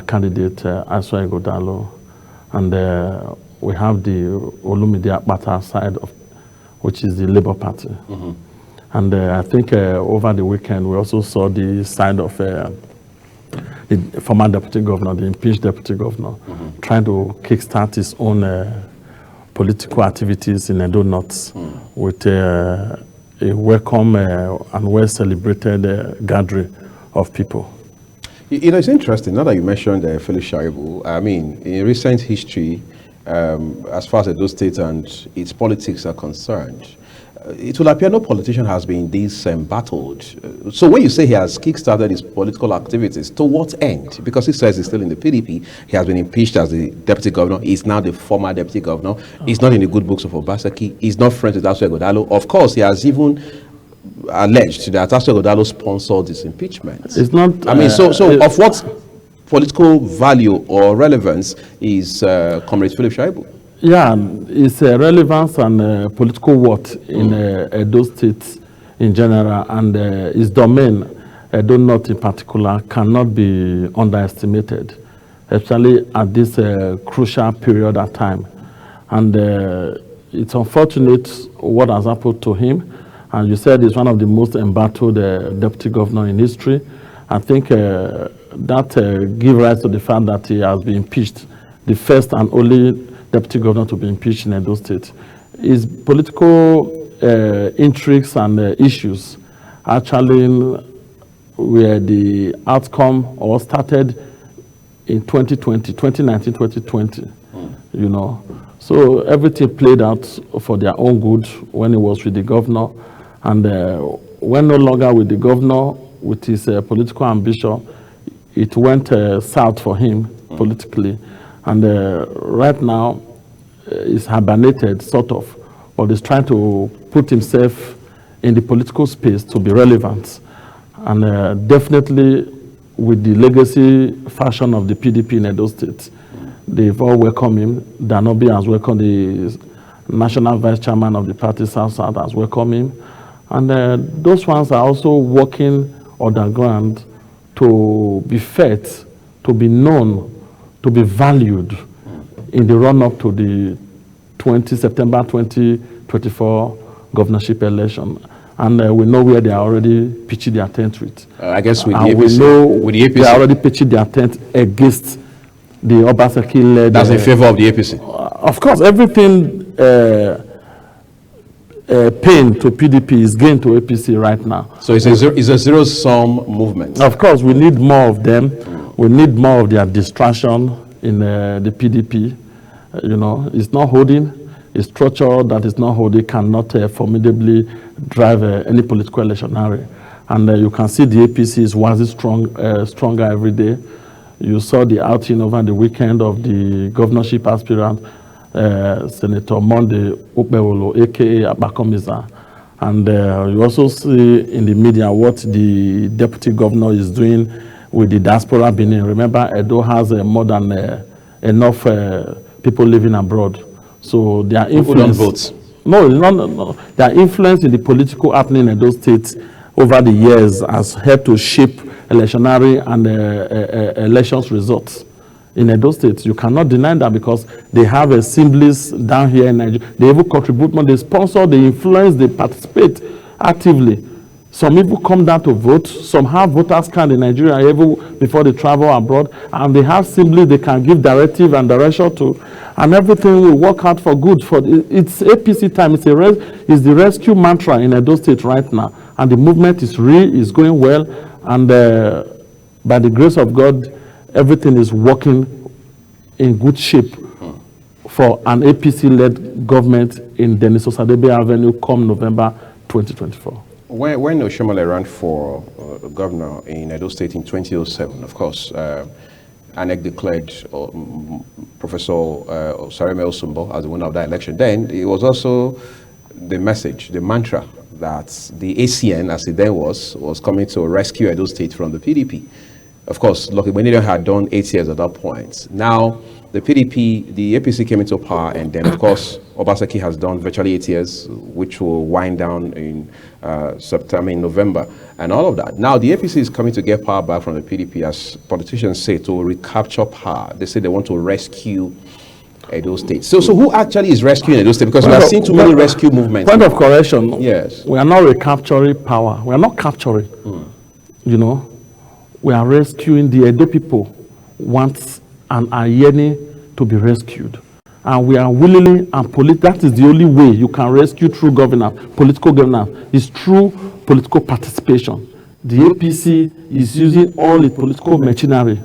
candidate, Aswa Godalo, and we have the Olumide Akpata side, which is the Labour Party. And I think over the weekend, we also saw the side of the former deputy governor, the impeached deputy governor, trying to kickstart his own political activities in Edo North with a welcome and well-celebrated gathering of people. You know, it's interesting, now that you mentioned Felix Shaibu, I mean, in recent history, as far as Edo State and its politics are concerned, it will appear no politician has been this embattled. So when you say he has kickstarted his political activities, to what end? Because he says he's still in the PDP, he has been impeached as the deputy governor, he's now the former deputy governor, he's not in the good books of Obaseki, he's not friends with Aswa Godalo. Of course, he has even alleged that Aswa Godalo sponsored this impeachment. It's not... I mean, so of what political value or relevance is Comrade Philip Shaibu? Yeah, it's relevance and political worth in Edo State in general, and its domain, Edo North in particular, cannot be underestimated, especially at this crucial period of time. And it's unfortunate what has happened to him. And you said he's one of the most embattled deputy governor in history. I think that gives rise to the fact that he has been impeached, the first and only deputy governor to be impeached in Edo State. His political intrigues and issues actually were the outcome or started in 2019, 2020, you know. So everything played out for their own good when he was with the governor. And when no longer with the governor, with his political ambition, it went south for him politically. And right now, he's hibernated, sort of, but he's trying to put himself in the political space to be relevant. And definitely, with the legacy fashion of the PDP in Edo State, they've all welcomed him. Danobi has welcomed the national vice chairman of the party, South has welcomed him. And those ones are also working underground to be fed, to be known, to be valued in the run-up to the September 2024 governorship election. And we know where they are already pitching their tent with. I guess with the APC. We know with the APC. They are already pitching their tent against the Obaseki-led... That's in favor of the APC? Of course, everything pain to PDP is gain to APC right now. So it's a zero-sum movement? Of course, we need more of them. We need more of their distraction in the PDP. You know, it's not holding. A structure that is not holding cannot formidably drive any political electionary. And you can see the APC is waxing stronger every day. You saw the outing over the weekend of the governorship aspirant, Senator Monday Okpewolo, a.k.a. Abakomiza. And you also see in the media what the deputy governor is doing with the diaspora Benin. Remember, Edo has more than enough people living abroad. So their influence... Who don't vote? No. Their influence in the political happening in Edo State over the years has helped to shape electionary and elections results in Edo State. You cannot deny that because they have assemblies down here in Nigeria. They even contribute more, they sponsor, they influence, they participate actively. Some people come down to vote. Some have voters card in Nigeria even before they travel abroad. And they have assemblies they can give directive and direction to. And everything will work out for good. It's APC time. It's the rescue mantra in Edo State right now. And the movement is real, is going well. And by the grace of God, everything is working in good shape for an APC-led government in Denis Osadebe Avenue come November 2024. When Oshiomhole ran for governor in Edo State in 2007, of course, INEC declared Professor Osareme Osumbo as the winner of that election. Then it was also the message, the mantra, that the ACN, as it then was coming to rescue Edo State from the PDP. Of course, Lucky Benedict had done 8 years at that point. Now, the PDP, the APC came into power, and then, of course, Obaseki has done virtually 8 years, which will wind down in September, in November, and all of that. Now, the APC is coming to get power back from the PDP, as politicians say, to recapture power. They say they want to rescue Edo State. So who actually is rescuing Edo State? Because we have seen too many rescue movements. Point of correction. Yes. We are not recapturing power. We are not capturing. You know, we are rescuing the Edo people once and are yearning to be rescued. And we are willingly and that is the only way you can rescue true governance, political governance, is through political participation. The APC is using all its political machinery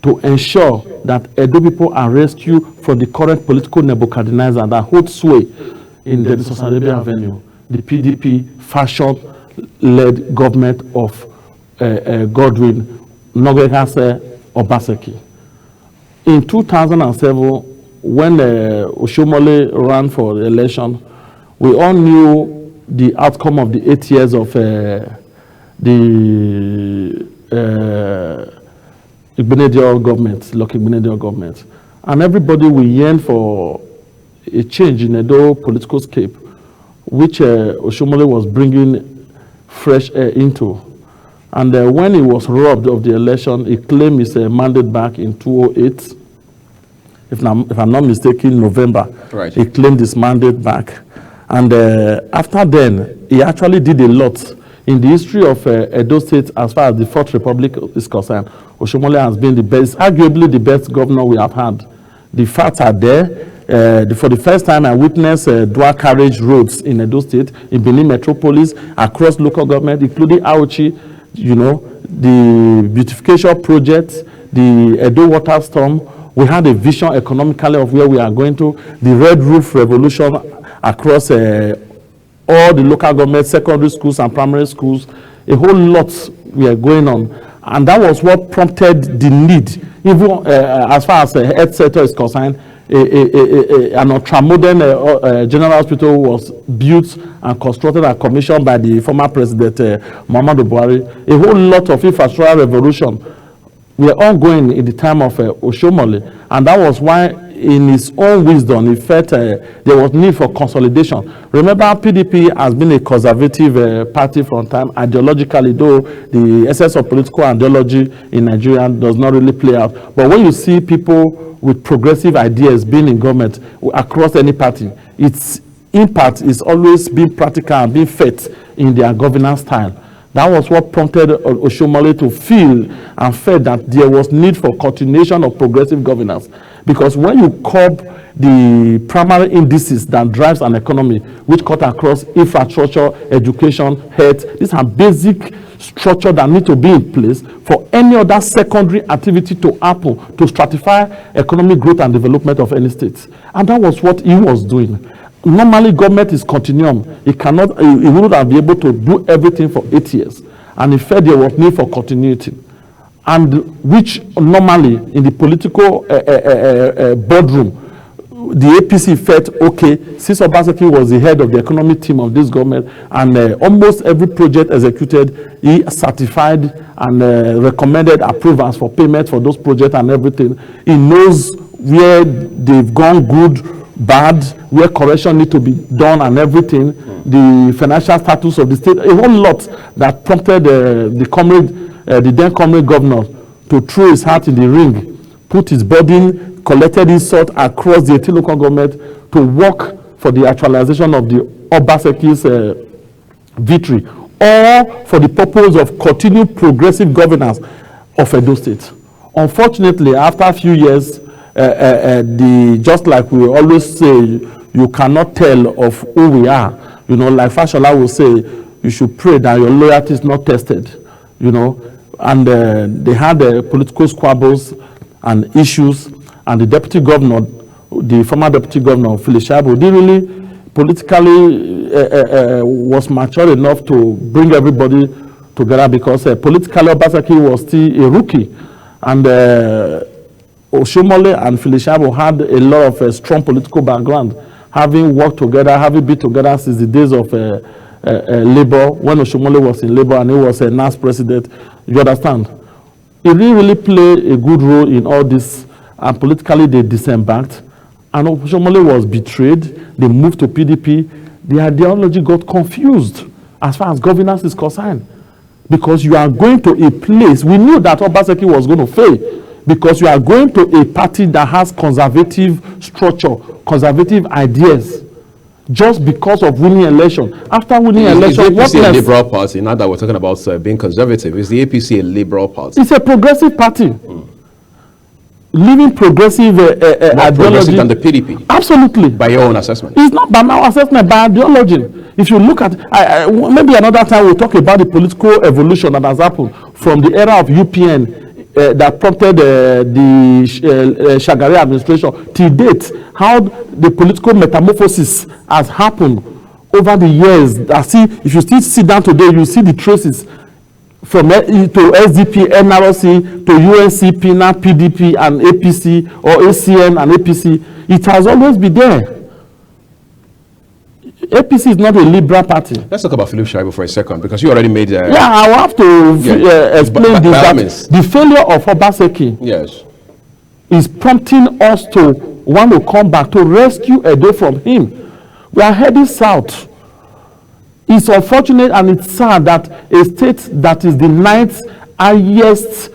to ensure that Edo people are rescued from the current political Nebuchadnezzar that holds sway in the Saudi Arabia Avenue, the PDP fashion-led government of Godwin Nogegase Obaseki. In 2007, when Oshomole ran for the election, we all knew the outcome of the 8 years of the Igbenedion government, Lucky Igbenedion government. And everybody will yearn for a change in Edo political scape, which Oshomole was bringing fresh air into. And when he was robbed of the election, he claimed his mandate back in 2008. If I'm not mistaken, November. Right. He claimed his mandate back. And after then, he actually did a lot. In the history of Edo State, as far as the Fourth Republic is concerned, Oshomole has been the best, arguably the best governor we have had. The facts are there. For the first time, I witnessed dual carriage roads in Edo State, in Benin Metropolis, across local government, including Auchi, you know, the beautification project, the Edo water storm. We had a vision economically of where we are going to, the red roof revolution across all the local government, secondary schools and primary schools. A whole lot were going on. And that was what prompted the need, even as far as the health sector is concerned. An ultra-modern general hospital was built and constructed and commissioned by the former president, Muhammadu Buhari. A whole lot of infrastructural revolution were ongoing in the time of Oshomole, and that was why, in his own wisdom, he felt there was need for consolidation. Remember, PDP has been a conservative party from time, ideologically, though the essence of political ideology in Nigeria does not really play out. But when you see people with progressive ideas being in government across any party, its impact is always being practical and being felt in their governance style. That was what prompted Oshomole to feel and felt that there was need for continuation of progressive governance. Because when you curb the primary indices that drives an economy, which cut across infrastructure, education, health, these are basic structure that need to be in place for any other secondary activity to happen, to stratify economic growth and development of any state. And that was what he was doing. Normally, government is continuum. He wouldn't have been able to do everything for 8 years. And he felt there was need for continuity. And which normally, in the political boardroom, the APC felt, okay, since Obaseki was the head of the economic team of this government, and almost every project executed, he certified and recommended approvals for payment for those projects and everything. He knows where they've gone good, bad, where correction need to be done and everything, the financial status of the state, a whole lot that prompted the then comrade governor to throw his hat in the ring, put his burden, collected his sort across the 18 local government to work for the actualization of the Obaseki's victory, or for the purpose of continued progressive governance of Edo State. Unfortunately, after a few years, just like we always say, you cannot tell of who we are. You know, like Fashola will say, you should pray that your loyalty is not tested. You know, and they had political squabbles and issues, and the deputy governor, the former deputy governor, Philip Shaibu, didn't really politically was mature enough to bring everybody together, because politically Obaseki was still a rookie, and Oshomole and Philip Shaibu had a lot of strong political background, having worked together, having been together since the days of Labour, when Oshomole was in Labour and he was NAS president. You understand? He didn't really play a good role in all this, and politically they disembarked, and Oshomole was betrayed. They moved to PDP. The ideology got confused as far as governance is concerned. Because you are going to a place, we knew that Obaseki was going to fail, because you are going to a party that has conservative structure, conservative ideas, just because of winning election. After winning election, what is the APC a liberal party? Now that we're talking about being conservative, is the APC a liberal party? It's a progressive party. Living progressive more ideology. Progressive than the PDP? Absolutely. By your own assessment? It's not by my assessment, by ideology. If you look at, maybe another time we'll talk about the political evolution that has happened from the era of UPN that prompted the Shagari administration till date, how the political metamorphosis has happened over the years. If you still sit down today, you see the traces from to SDP, NRC, to UNCP, now PDP and APC, or ACN and APC. It has always been there. APC is not a liberal party. Let's talk about Philip Shaibu for a second, because you already made... I will have to explain this. The failure of Obaseki is prompting us to want to come back to rescue Edo from him. We are heading south. It's unfortunate and it's sad that a state that is the 9th highest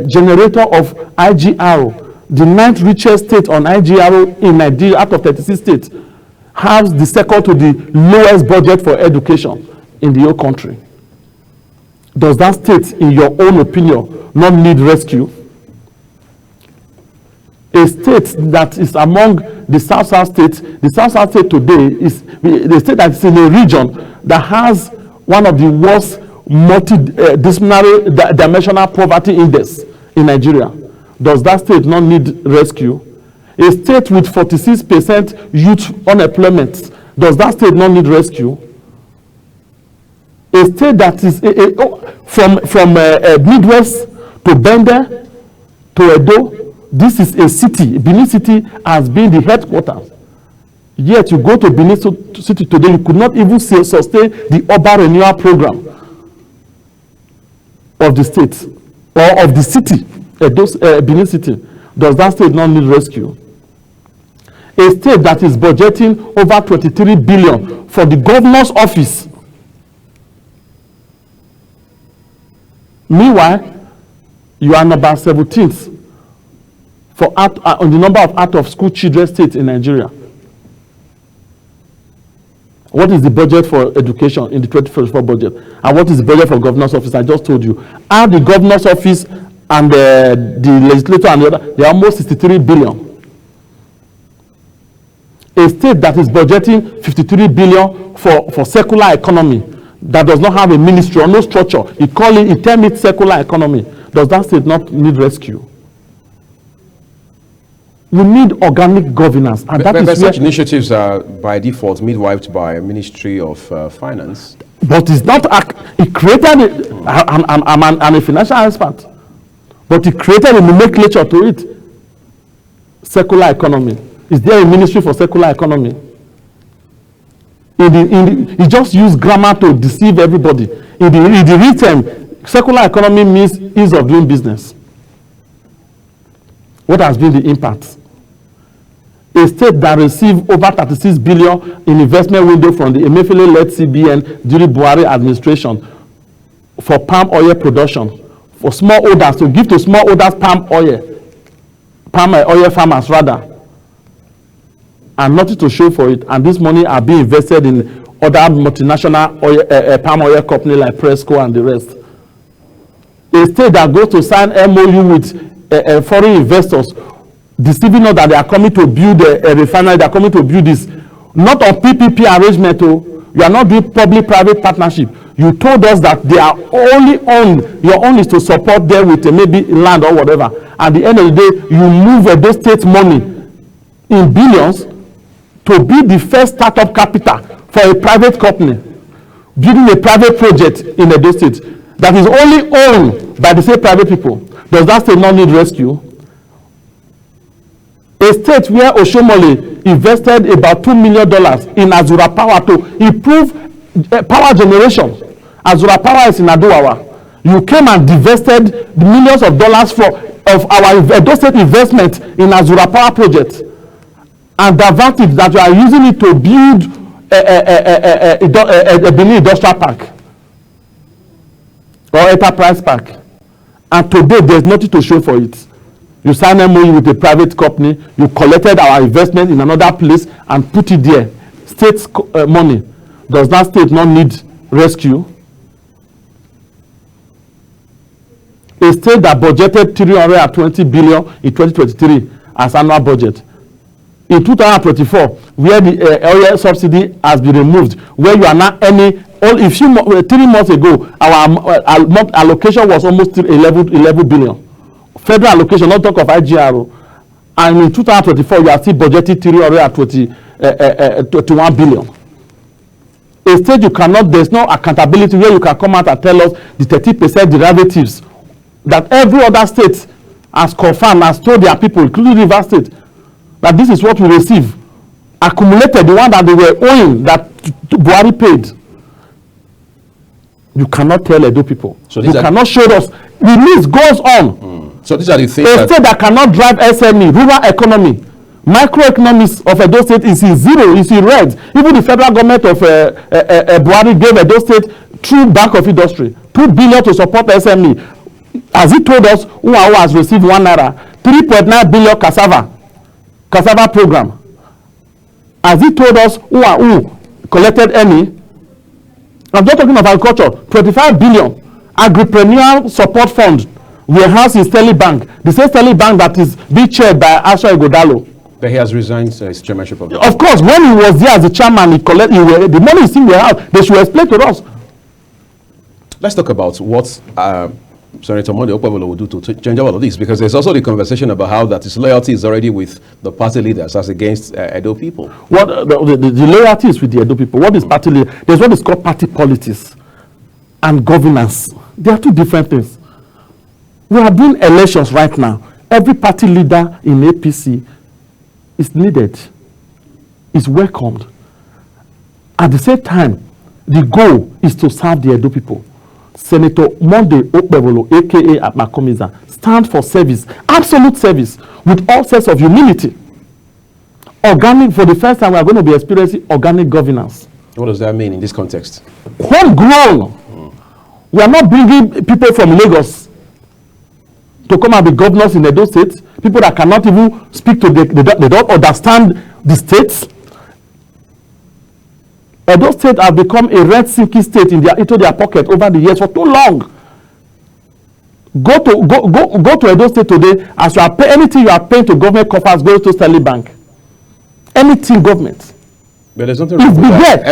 generator of IGR, the 9th richest state on IGR in Nigeria out of 36 states, has the second to the lowest budget for education in the whole country. Does that state, in your own opinion, not need rescue? A state that is among the South-South states, the South-South state today is the state that is in a region that has one of the worst multi-disciplinary dimensional poverty index in Nigeria. Does that state not need rescue? A state with 46% youth unemployment, does that state not need rescue? A state that is from Midwest to Bende to Edo, this is a city. Benin City has been the headquarters. Yet you go to Benin City today, you could not even sustain the urban renewal program of the state or of the city, Benin City. Does that state not need rescue? A state that is budgeting over 23 billion for the governor's office. Meanwhile, you are number 17th on the number of out-of-school children states in Nigeria. What is the budget for education in the 2024 budget? And what is the budget for governor's office? I just told you. And the governor's office and the legislature and the other, they are almost 63 billion. A state that is budgeting 53 billion for secular economy, that does not have a ministry or no structure, it term it secular economy. Does that state not need rescue? We need organic governance, and but such initiatives are by default midwifed by a Ministry of Finance. But it's not. It created. I'm a financial expert, but it created a nomenclature to it. Secular economy. Is there a ministry for secular economy? He just used grammar to deceive everybody. In the real term, secular economy means ease of doing business. What has been the impact? A state that received over 36 billion in investment window from the Emefiele-led CBN during Buhari administration for palm oil production, for smallholders, to give to smallholders palm oil farmers rather, and nothing to show for it. And this money are being invested in other multinational oil, palm oil company like Presco and the rest. A state that goes to sign MOU with foreign investors, deceiving us that they are coming to build a refinery, they are coming to build this. Not on PPP arrangement, you are not doing public-private partnership. You told us that they are only owned, your own is to support them with maybe land or whatever. At the end of the day, you move those state money in billions to be the first startup capital for a private company, building a private project in Edo State that is only owned by the same private people. Does that state not need rescue? A state where Oshomole invested about $2 million in Azura Power to improve power generation. Azura Power is in Adowawa. You came and divested millions of dollars for of our Edo State investment in Azura Power Project and divert it that you are using it to build a Benin Industrial Park or Enterprise Park. And today, there's nothing to show for it. You sign MOU with a private company, you collected our investment in another place and put it there. State's money. Does that state not need rescue? A state that budgeted 320 billion in 2023 as annual budget. In 2024, where the oil subsidy has been removed, where you are now earning, if you 3 months ago, our allocation was almost 11 billion. Federal allocation, not talk of IGRO. And in 2024, you are still budgeting 321 billion. A state you cannot, there's no accountability where you can come out and tell us the 30% derivatives that every other state has confirmed, has told their people, including Rivers State, that this is what we receive. Accumulated, the one that they were owing, that Buhari paid. You cannot tell Edo people. So you cannot show us. The list goes on. So these are the things. A state that cannot drive SME, rural economy, microeconomics of Edo State is in zero, is in red. Even the federal government of Buhari gave Edo State through Bank of Industry 2 billion to support SME. As he told us, who has received 1 naira, 3.9 billion cassava program. As he told us, who collected any. I'm just talking of agriculture, 25 billion agripreneur support fund warehouse in Sterling Bank, the same Sterling Bank that is being chaired by Asha Igodalo. But he has resigned his chairmanship of the Of course, when he was there as the chairman, the money is still warehouse. They should explain to us. Let's talk about what Senator Monday Okpebholo will do to change all of this, because there's also the conversation about how that his loyalty is already with the party leaders as against Edo people. What the loyalty is with the Edo people. What is party leader? There's what is called party politics and governance. They are two different things. We are doing elections right now. Every party leader in APC is needed, is welcomed. At the same time, the goal is to serve the Edo people. Senator Monday Okpebholo, aka Makomiza, stands for service, absolute service, with all sense of humility. Organic, for the first time, we are going to be experiencing organic governance. What does that mean in this context? Homegrown. We are not bringing people from Lagos to come and be governors in Edo State. People that cannot even speak to they don't understand the states. Edo State has become a rent-seeking state into their pocket over the years for too long. Go to Edo State today, as you are paying anything you are paying to government coffers goes to Sterling Bank. Anything government. But there's nothing wrong with that.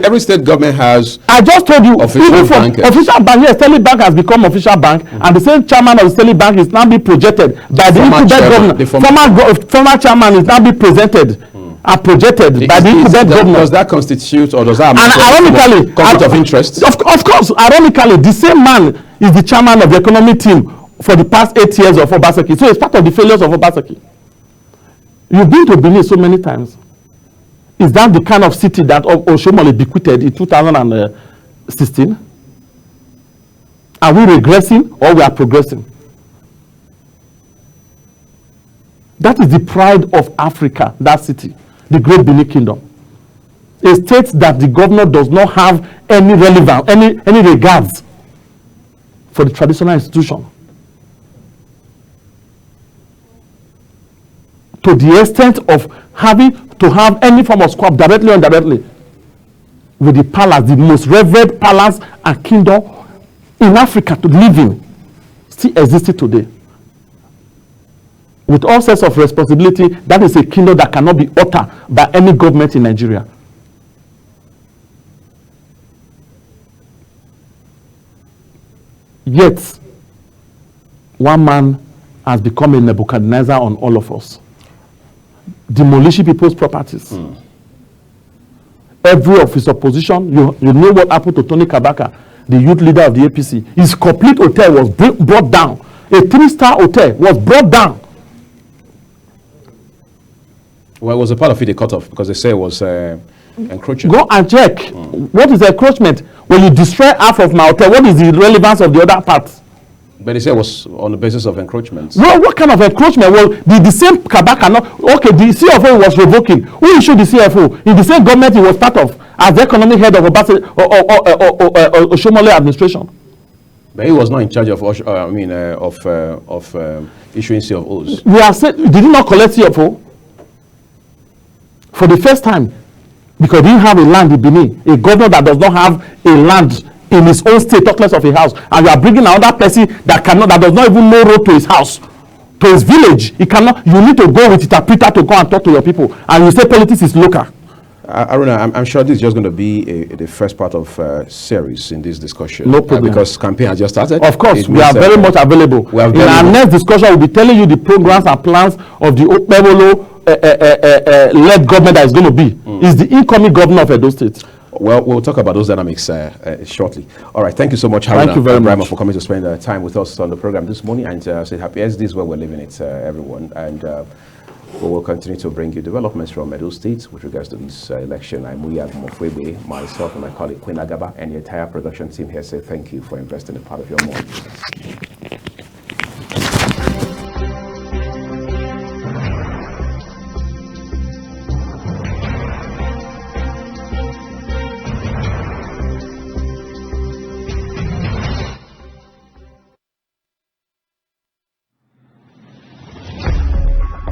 Every state government has. I just told you, official bank. Official bank. Yes, Sterling Bank has become official bank, and the same chairman of the Sterling Bank is now being projected by the incumbent governor. Former chairman is now being presented. Are projected by the incumbent governor. Does that constitute, or does that ironically conflict of interest? Of course, ironically, the same man is the chairman of the economic team for the past 8 years of Obaseki. So it's part of the failures of Obaseki. You've been to Benin so many times. Is that the kind of city that Oshomole bequeathed in 2016? Are we regressing or we are progressing? That is the pride of Africa, that city, the great Benin Kingdom. A state that the governor does not have any relevance, any regards for the traditional institution. To the extent of having to have any form of swap, directly or indirectly, with the palace, the most revered palace and kingdom in Africa to live in, still existing today. With all sorts of responsibility, that is a kingdom that cannot be uttered by any government in Nigeria. Yet, one man has become a Nebuchadnezzar on all of us. Demolishing people's properties. Every of his opposition, you know what happened to Tony Kabaka, the youth leader of the APC. His complete hotel was brought down. A 3-star hotel was brought down. Well, it was a part of it they cut off because they say it was encroaching. Go and check. What is encroachment? When you destroy half of my hotel, what is the relevance of the other part? But they said it was on the basis of encroachment. Well, what kind of encroachment? Well, the same Kaba cannot. Okay, the CFO was revoking. Who issued the CFO? In the same government he was part of as the economic head of Oshomole administration. But he was not in charge of issuing CFOs. We are saying, did he not collect CFO for the first time? Because he didn't have a land in Benin, a governor that does not have a land in his own state, talk less of a house, and you are bringing another person that does not even know road to his house, to his village. He cannot. You need to go with interpreter to go and talk to your people, and you say politics is local. Aruna, I'm sure this is just going to be the first part of series in this discussion. No problem. Because campaign has just started. Of course, we are very much available. In our next discussion, we'll be telling you the programs and plans of the Okpebholo led government that is going to be. Is the incoming governor of Edo State. Well, we'll talk about those dynamics shortly. All right, thank you so much, Haruna. Thank you very much for coming to spend time with us on the program this morning. And say happy as this is where we're living it, everyone. And we will continue to bring you developments from Edo State with regards to this election. I'm Muya Mofwebe, myself and my colleague Queen Agaba, and the entire production team here say thank you for investing a part of your morning.